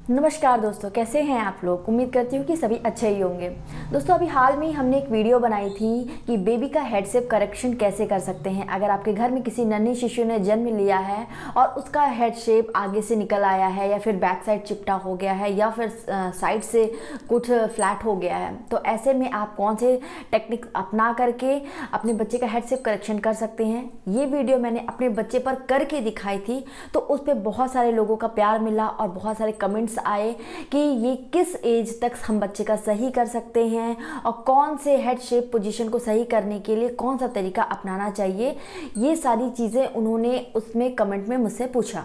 नमस्कार दोस्तों, कैसे हैं आप लोग। उम्मीद करती हूँ कि सभी अच्छे ही होंगे। दोस्तों अभी हाल में ही हमने एक वीडियो बनाई थी कि बेबी का हेड शेप करेक्शन कैसे कर सकते हैं। अगर आपके घर में किसी नन्ही शिशु ने जन्म लिया है और उसका हेड शेप आगे से निकल आया है या फिर बैक साइड चिपटा हो गया है या फिर साइड से कुछ फ्लैट हो गया है, तो ऐसे में आप कौन से टेक्निक अपना करके अपने बच्चे का हेड शेप करेक्शन कर सकते हैं। ये वीडियो मैंने अपने बच्चे पर करके दिखाई थी, तो उस पर बहुत सारे लोगों का प्यार मिला और बहुत सारे कमेंट्स आए कि ये किस एज तक हम बच्चे का सही कर सकते हैं और कौन से हेड शेप पोजीशन को सही करने के लिए कौन सा तरीका अपनाना चाहिए। ये सारी चीज़ें उन्होंने उसमें कमेंट में मुझसे पूछा,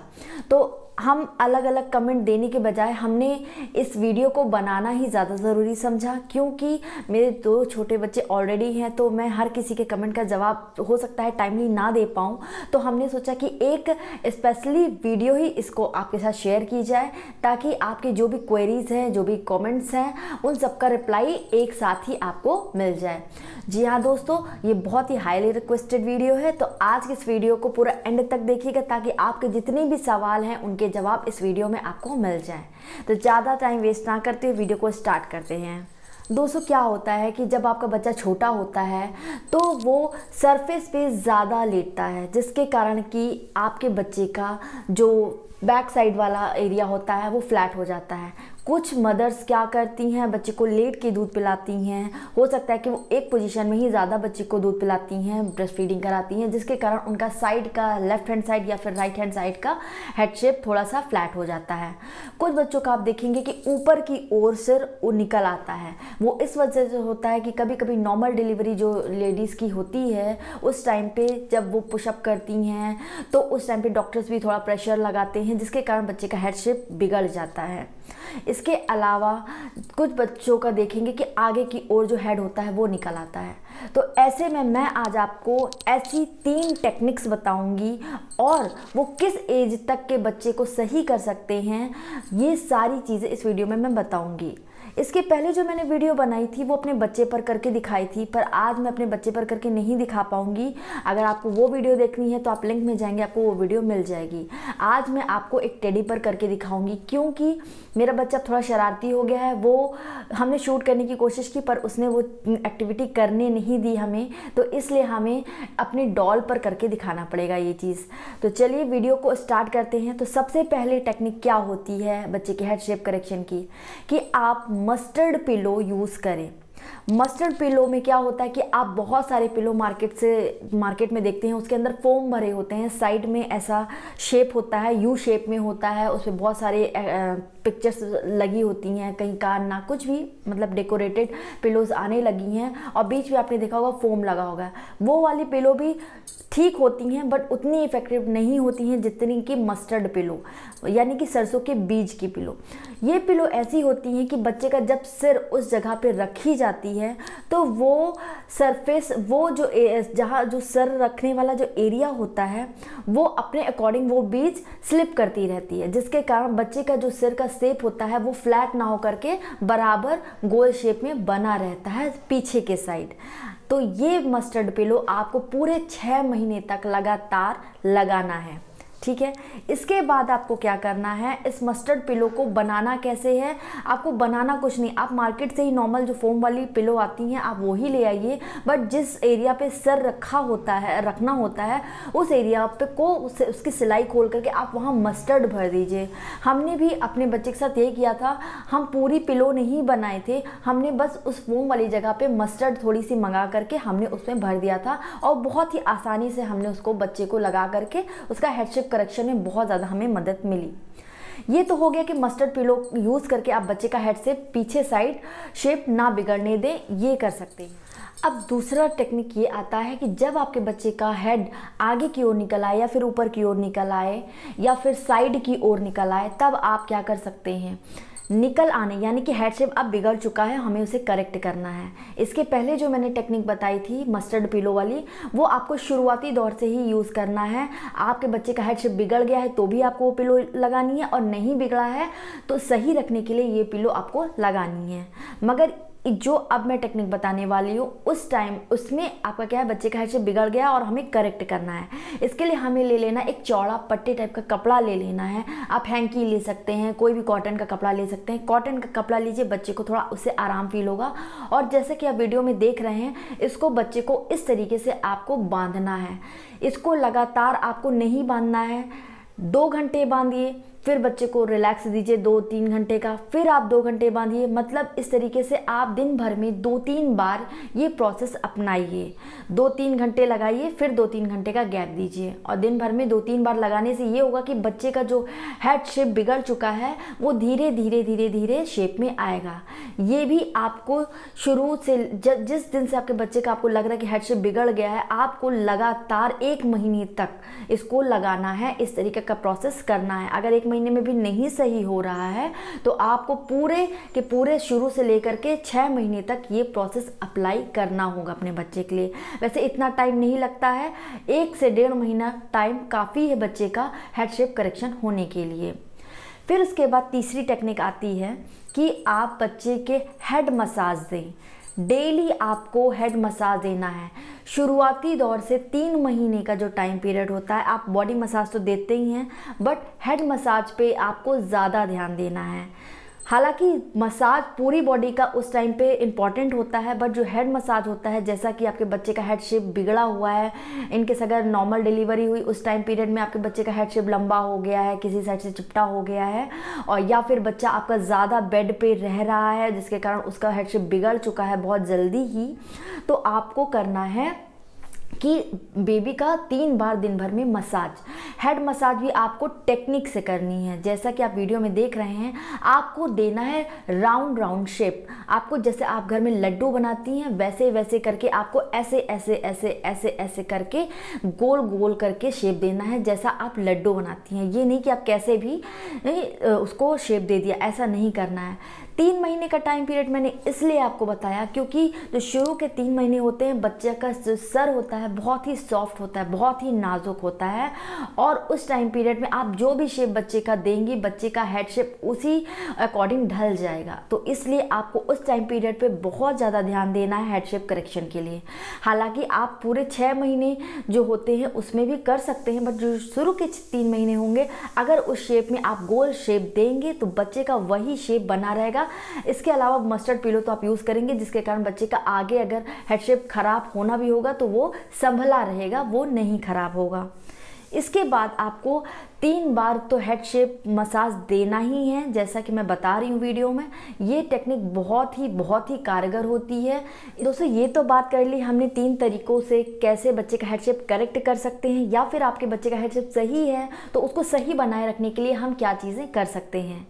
तो हम अलग अलग कमेंट देने के बजाय हमने इस वीडियो को बनाना ही ज़्यादा ज़रूरी समझा, क्योंकि मेरे 2 छोटे बच्चे ऑलरेडी हैं, तो मैं हर किसी के कमेंट का जवाब हो सकता है टाइमली ना दे पाऊँ। तो हमने सोचा कि एक स्पेशली वीडियो ही इसको आपके साथ शेयर की जाए, ताकि आपके जो भी क्वेरीज़ हैं, जो भी कमेंट्स हैं, उन सबका रिप्लाई एक साथ ही आपको मिल जाए। जी हाँ दोस्तों, ये बहुत ही हाईली रिक्वेस्टेड वीडियो है, तो आज की इस वीडियो को पूरा एंड तक देखिएगा ताकि आपके जितने भी सवाल हैं उनके जवाब इस वीडियो में आपको मिल जाए। तो ज़्यादा टाइम वेस्ट ना करते हुए वीडियो को स्टार्ट करते हैं। दोस्तों क्या होता है कि जब आपका बच्चा छोटा होता है तो वो सरफेस पे ज़्यादा लेटता है, जिसके कारण कि आपके बच्चे का जो बैक साइड वाला एरिया होता है वो फ्लैट हो जाता है। कुछ मदर्स क्या करती हैं, बच्चे को लेट के दूध पिलाती हैं। हो सकता है कि वो एक पोजीशन में ही ज़्यादा बच्चे को दूध पिलाती हैं, ब्रेस्ट फीडिंग कराती हैं, जिसके कारण उनका साइड का लेफ्ट हैंड साइड या फिर राइट हैंड साइड का हेड शेप थोड़ा सा फ्लैट हो जाता है। कुछ बच्चों का आप देखेंगे कि ऊपर की ओर सिर वो निकल आता है। वो इस वजह से होता है कि कभी कभी नॉर्मल डिलीवरी जो लेडीज़ की होती है उस टाइम पे जब वो पुशअप करती हैं तो उस टाइम पे डॉक्टर्स भी थोड़ा प्रेशर लगाते हैं, जिसके कारण बच्चे का हेड शेप बिगड़ जाता है। इसके अलावा कुछ बच्चों का देखेंगे कि आगे की ओर जो हेड होता है वो निकल आता है। तो ऐसे में मैं आज आपको ऐसी 3 टेक्निक्स बताऊंगी और वो किस एज तक के बच्चे को सही कर सकते हैं, ये सारी चीज़ें इस वीडियो में मैं बताऊंगी। इसके पहले जो मैंने वीडियो बनाई थी वो अपने बच्चे पर करके दिखाई थी, पर आज मैं अपने बच्चे पर करके नहीं दिखा पाऊंगी। अगर आपको वो वीडियो देखनी है तो आप लिंक में जाएंगे, आपको वो वीडियो मिल जाएगी। आज मैं आपको एक टेडी पर करके दिखाऊंगी, क्योंकि मेरा बच्चा थोड़ा शरारती हो गया है। वो हमने शूट करने की कोशिश की पर उसने वो एक्टिविटी करने नहीं दी हमें, तो इसलिए हमें अपने डॉल पर करके दिखाना पड़ेगा ये चीज़। तो चलिए वीडियो को स्टार्ट करते हैं। तो सबसे पहले टेक्निक क्या होती है बच्चे के हेड शेप करेक्शन की, कि आप मस्टर्ड पिलो यूज़ करें। मस्टर्ड पिलो में क्या होता है कि आप बहुत सारे पिलो मार्केट में देखते हैं, उसके अंदर फोम भरे होते हैं, साइड में ऐसा शेप होता है, यू शेप में होता है, उसमें बहुत सारे पिक्चर्स लगी होती हैं, कहीं कान ना कुछ भी, मतलब डेकोरेटेड पिलोज आने लगी हैं, और बीच में आपने देखा होगा फोम लगा होगा। वो वाली पिलो भी ठीक होती हैं बट उतनी इफेक्टिव नहीं होती हैं जितनी कि मस्टर्ड पिलो, यानी कि सरसों के बीज की पिलो। ये पिलो ऐसी होती हैं कि बच्चे का जब सिर उस जगह पे रखी जाती है तो वो सरफेस, वो जो जहाँ जो सर रखने वाला जो एरिया होता है वो अपने अकॉर्डिंग वो बीज स्लिप करती रहती है, जिसके कारण बच्चे का जो सिर का शेप होता है वो फ्लैट ना होकर के बराबर गोल शेप में बना रहता है पीछे के साइड। तो ये मस्टर्ड पिलो आपको पूरे 6 महीने तक लगातार लगाना है, ठीक है। इसके बाद आपको क्या करना है, इस मस्टर्ड पिलो को बनाना कैसे है, आपको बनाना कुछ नहीं, आप मार्केट से ही नॉर्मल जो फोम वाली पिलो आती हैं आप वही ले आइए, बट जिस एरिया पे सर रखना होता है उस एरिया पे को उसकी सिलाई खोल करके आप वहाँ मस्टर्ड भर दीजिए। हमने भी अपने बच्चे के साथ यही किया था, हम पूरी पिलो नहीं बनाए थे, हमने बस उस फोम वाली जगह पे मस्टर्ड थोड़ी सी मंगा करके हमने उसमें भर दिया था, और बहुत ही आसानी से हमने उसको बच्चे को लगा करके उसका हेड शेप करेक्शन में बहुत ज़्यादा हमें मदद मिली। ये तो हो गया कि मस्टर्ड पिलो यूज़ करके आप बच्चे का हेड से पीछे साइड शेप ना बिगड़ने दें, ये कर सकते हैं। अब दूसरा टेक्निक ये आता है कि जब आपके बच्चे का हेड आगे की ओर निकल आए या फिर ऊपर की ओर निकल आए या फिर साइड की ओर निकल आए, तब आप क्या कर सकते हैं, निकल आने, यानी कि हेड शेप अब बिगड़ चुका है, हमें उसे करेक्ट करना है। इसके पहले जो मैंने टेक्निक बताई थी मस्टर्ड पिलो वाली, वो आपको शुरुआती दौर से ही यूज़ करना है। आपके बच्चे का हेड शेप बिगड़ गया है तो भी आपको वो पिलो लगानी है, और नहीं बिगड़ा है तो सही रखने के लिए ये पिलो आपको लगानी है। मगर जो अब मैं टेक्निक बताने वाली हूँ उस टाइम उसमें आपका क्या है, बच्चे का हेड शेप बिगड़ गया और हमें करेक्ट करना है। इसके लिए हमें ले लेना एक चौड़ा पट्टी टाइप का कपड़ा ले लेना है। आप हैंकी ले सकते हैं, कोई भी कॉटन का कपड़ा ले सकते हैं। कॉटन का कपड़ा लीजिए, बच्चे को थोड़ा उससे आराम फील होगा। और जैसे कि आप वीडियो में देख रहे हैं, इसको बच्चे को इस तरीके से आपको बांधना है। इसको लगातार आपको नहीं बांधना है, 2 घंटे बांधिए, फिर बच्चे को रिलैक्स दीजिए 2-3 घंटे का, फिर आप 2 घंटे बांधिए। मतलब इस तरीके से आप दिन भर में 2-3 बार ये प्रोसेस अपनाइए। 2-3 घंटे लगाइए, फिर 2-3 घंटे का गैप दीजिए। और दिन भर में 2-3 बार लगाने से ये होगा कि बच्चे का जो हेड शेप बिगड़ चुका है वो धीरे धीरे धीरे धीरे शेप में आएगा। ये भी आपको शुरू से जिस दिन से आपके बच्चे का आपको लग रहा है कि हेड शेप बिगड़ गया है, आपको लगातार 1 महीने तक इसको लगाना है। इस तरीके का प्रोसेस करना है। अगर 1 महीने में भी नहीं सही हो रहा है तो आपको पूरे के पूरे शुरू से लेकर के 6 महीने तक ये प्रोसेस अप्लाई करना होगा अपने बच्चे के लिए। वैसे इतना टाइम नहीं लगता है, 1 से 1.5 महीना टाइम काफ़ी है बच्चे का हेड शेप करेक्शन होने के लिए। फिर उसके बाद तीसरी टेक्निक आती है कि आप बच्चे के हेड मसाज दें। डेली आपको हेड मसाज देना है। शुरुआती दौर से 3 महीने का जो टाइम पीरियड होता है, आप बॉडी मसाज तो देते ही हैं, बट हेड मसाज पे आपको ज़्यादा ध्यान देना है। हालांकि मसाज पूरी बॉडी का उस टाइम पे इम्पॉर्टेंट होता है, बट जो हेड मसाज होता है, जैसा कि आपके बच्चे का हेड शेप बिगड़ा हुआ है, इनकेस अगर नॉर्मल डिलीवरी हुई उस टाइम पीरियड में आपके बच्चे का हेड शेप लंबा हो गया है, किसी साइड से चिपटा हो गया है, और या फिर बच्चा आपका ज़्यादा बेड पे रह रहा है जिसके कारण उसका हेड शेप बिगड़ चुका है बहुत जल्दी ही, तो आपको करना है कि बेबी का 3 बार दिन भर में मसाज। हेड मसाज भी आपको टेक्निक से करनी है। जैसा कि आप वीडियो में देख रहे हैं, आपको देना है राउंड राउंड शेप। आपको जैसे आप घर में लड्डू बनाती हैं वैसे वैसे करके आपको ऐसे ऐसे ऐसे ऐसे ऐसे करके गोल गोल करके शेप देना है, जैसा आप लड्डू बनाती हैं। ये नहीं कि आप कैसे भी उसको शेप दे दिया, ऐसा नहीं करना है। 3 महीने का टाइम पीरियड मैंने इसलिए आपको बताया क्योंकि जो शुरू के 3 महीने होते हैं, बच्चे का जो सर होता है बहुत ही सॉफ्ट होता है, बहुत ही नाजुक होता है, और उस टाइम पीरियड में आप जो भी शेप बच्चे का देंगी, बच्चे का हेड शेप उसी अकॉर्डिंग ढल जाएगा। तो इसलिए आपको उस टाइम पीरियड पे बहुत ज़्यादा ध्यान देना है हेड शेप करेक्शन के लिए। हालांकि आप पूरे 6 महीने जो होते हैं उसमें भी कर सकते हैं, बट जो शुरू के 3 महीने होंगे, अगर उस शेप में आप गोल शेप देंगे तो बच्चे का वही शेप बना रहेगा। इसके अलावा मस्टर्ड पिलो तो आप यूज़ करेंगे, जिसके कारण बच्चे का आगे अगर हेड शेप खराब होना भी होगा तो वो संभला रहेगा, वो नहीं खराब होगा। इसके बाद आपको 3 बार तो हेड शेप मसाज देना ही है, जैसा कि मैं बता रही हूँ वीडियो में। ये टेक्निक बहुत ही कारगर होती है। दोस्तों, ये तो बात कर ली हमने 3 तरीकों से कैसे बच्चे का हेड शेप करेक्ट कर सकते हैं, या फिर आपके बच्चे का हेड शेप सही है तो उसको सही बनाए रखने के लिए हम क्या चीज़ें कर सकते हैं।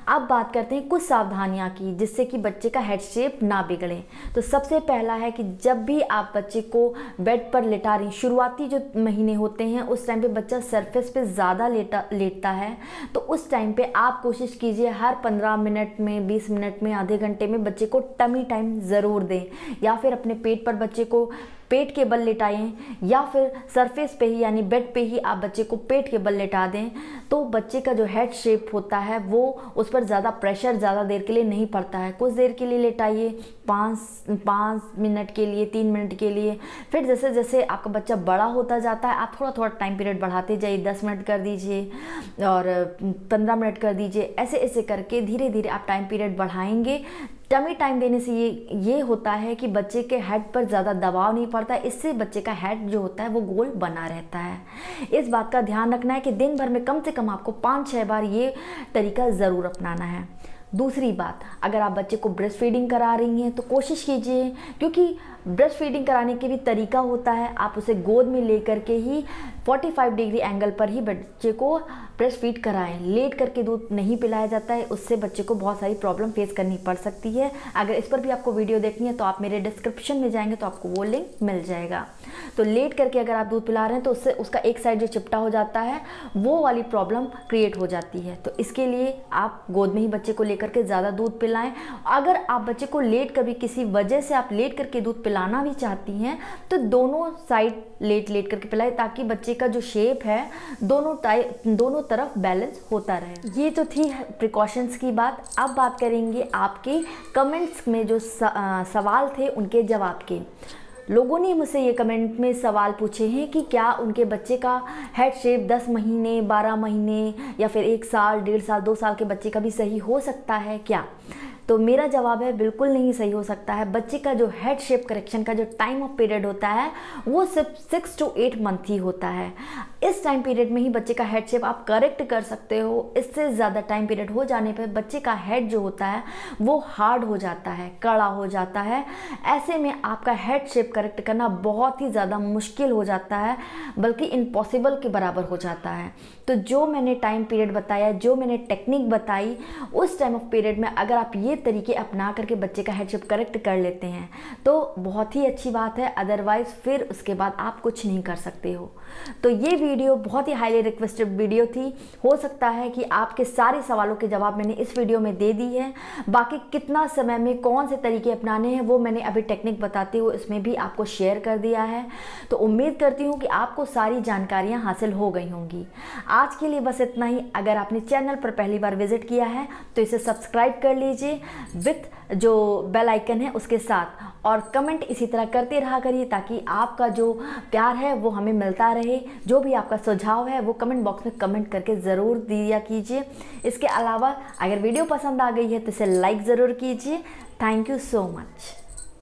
अब बात करते हैं कुछ सावधानियां की, जिससे कि बच्चे का हेड शेप ना बिगड़े। तो सबसे पहला है कि जब भी आप बच्चे को बेड पर लेटा रही, शुरुआती जो महीने होते हैं उस टाइम पे बच्चा सरफेस पे ज़्यादा लेटता है, तो उस टाइम पे आप कोशिश कीजिए हर 15 मिनट में, 20 मिनट में, आधे घंटे में बच्चे को टमी टाइम ज़रूर दें, या फिर अपने पेट पर बच्चे को पेट के बल लेटाएं, या फिर सरफेस पे ही यानी बेड पे ही आप बच्चे को पेट के बल लेटा दें। तो बच्चे का जो हेड शेप होता है वो उस पर ज़्यादा प्रेशर ज़्यादा देर के लिए नहीं पड़ता है। कुछ देर के लिए लेटाइए, 5 मिनट के लिए, 3 मिनट के लिए। फिर जैसे जैसे आपका बच्चा बड़ा होता जाता है, आप थोड़ा थोड़ा टाइम पीरियड बढ़ाते जाइए, 10 मिनट कर दीजिए और 15 मिनट कर दीजिए। ऐसे ऐसे करके धीरे धीरे आप टाइम पीरियड बढ़ाएंगे। टमी टाइम देने से ये होता है कि बच्चे के हेड पर ज़्यादा दबाव नहीं पड़ता, इससे बच्चे का हेड जो होता है वो गोल बना रहता है। इस बात का ध्यान रखना है कि दिन भर में कम से कम आपको 5-6 बार ये तरीका ज़रूर अपनाना है। दूसरी बात, अगर आप बच्चे को ब्रेस्ट फीडिंग करा रही हैं तो कोशिश कीजिए, क्योंकि ब्रेस्ट फीडिंग कराने के भी तरीका होता है, आप उसे गोद में लेकर के ही 45 डिग्री एंगल पर ही बच्चे को ब्रेस्ट फीड कराएं। लेट करके दूध नहीं पिलाया जाता है, उससे बच्चे को बहुत सारी प्रॉब्लम फेस करनी पड़ सकती है। अगर इस पर भी आपको वीडियो देखनी है तो आप मेरे डिस्क्रिप्शन में जाएंगे तो आपको वो लिंक मिल जाएगा। तो लेट करके अगर आप दूध पिला रहे हैं तो उससे उसका एक साइड जो चिपटा हो जाता है वो वाली प्रॉब्लम क्रिएट हो जाती है। तो इसके लिए आप गोद में ही बच्चे को लेकर के ज़्यादा दूध पिलाएं। अगर आप बच्चे को लेट कभी किसी वजह से आप लेट करके दूध पिला पिलाना भी चाहती हैं तो दोनों साइड लेट लेट करके पिलाएं, ताकि बच्चे का जो शेप है दोनों तरफ बैलेंस होता रहे। ये तो थी प्रिकॉशंस की बात। अब बात करेंगे आपके कमेंट्स में जो सवाल थे उनके जवाब के। लोगों ने मुझसे ये कमेंट में सवाल पूछे हैं कि क्या उनके बच्चे का हेड शेप 10 महीने, 12 महीने या फिर 1 साल, 1.5 साल, 2 साल के बच्चे का भी सही हो सकता है क्या? तो मेरा जवाब है बिल्कुल नहीं सही हो सकता है। बच्चे का जो हेड शेप करेक्शन का जो टाइम ऑफ पीरियड होता है वो सिर्फ 6 to 8 मंथ ही होता है। इस टाइम पीरियड में ही बच्चे का हेड शेप आप करेक्ट कर सकते हो। इससे ज़्यादा टाइम पीरियड हो जाने पर बच्चे का हेड जो होता है वो हार्ड हो जाता है, कड़ा हो जाता है। ऐसे में आपका हेड शेप करेक्ट करना बहुत ही ज़्यादा मुश्किल हो जाता है, बल्कि इम्पॉसिबल के बराबर हो जाता है। तो जो मैंने टाइम पीरियड बताया, जो मैंने टेक्निक बताई, उस टाइम ऑफ पीरियड में अगर आप ये तरीके अपना करके बच्चे का हेड शेप करेक्ट कर लेते हैं तो बहुत ही अच्छी बात है। अदरवाइज फिर उसके बाद आप कुछ नहीं कर सकते हो। तो ये वीडियो बहुत ही हाईली रिक्वेस्टेड वीडियो थी। हो सकता है कि आपके सारे सवालों के जवाब मैंने इस वीडियो में दे दी है। बाकी कितना समय में कौन से तरीके अपनाने हैं वो मैंने अभी टेक्निक बताते हुए इसमें भी आपको शेयर कर दिया है। तो उम्मीद करती हूँ कि आपको सारी जानकारियाँ हासिल हो गई होंगी। आज के लिए बस इतना ही। अगर आपने चैनल पर पहली बार विजिट किया है तो इसे सब्सक्राइब कर लीजिए विथ जो बेल आइकन है उसके साथ, और कमेंट इसी तरह करते रहा करिए ताकि आपका जो प्यार है वो हमें मिलता रहे। जो भी आपका सुझाव है वो कमेंट बॉक्स में कमेंट करके ज़रूर दिया कीजिए। इसके अलावा अगर वीडियो पसंद आ गई है तो इसे लाइक ज़रूर कीजिए। Thank you so much.